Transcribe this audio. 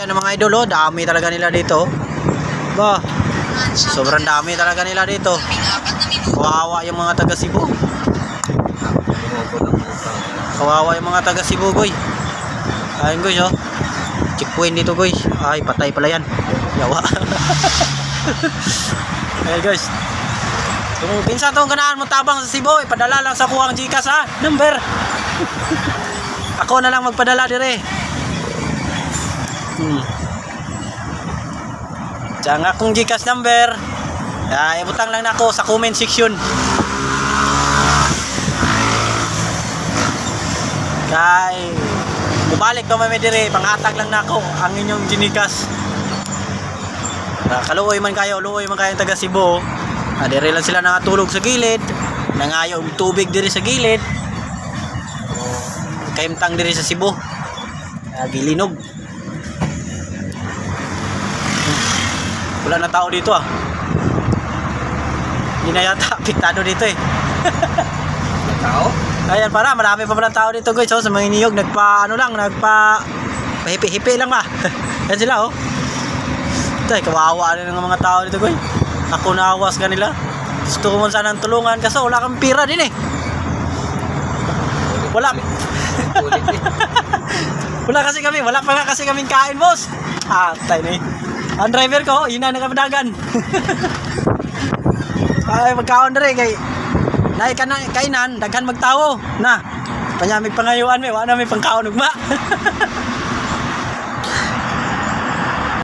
ng mga idol, oh. Dami talaga nila dito. Ba, sobrang dami talaga nila dito. Kawawa yung mga taga Cebu. Kawawa yung mga taga Cebu, goy. Ayun, guys, oh. Checkpoint dito, guys. Ay, patay pala yan. Yawa. Ayun, guys. Kung pinsan tong ganahan mo tabang sa Cebu, ipadala lang sa kuwang Gcash, ha. Number. Ako na lang magpadala dire. Diyan akong Gcash number. Ibutang lang nako sa comment section. Kay bumalik daw may dire, panghatag lang nako ang inyong Gcash. Kaluoy man kayo ang taga Cebu. Dire lang sila nakatulog sa gilid, nangayo og tubig dire sa gilid. Kaimtang dire sa Cebu. Gilinog. Wala na tao dito, ah. Hindi na yata apektado dito, eh. Tao? Ayan, marami pa palang tao dito, guys. So, sa mga niyog, hipi-hipi lang, ba. Yan sila, oh. Tay, kawawa rin ng mga tao dito, guys. Ako naawas kanila. Gusto ko man sanang tulungan kasi wala kang pira din, eh. Wala pa nga kasi kaming kain, boss. Tay na, eh. Ang driver ko, yun na nakapadagan. Ay, magkaon na rin kay kainan, daghan magtawo na panyamig pangayuan, may wala may pangkaon ugma.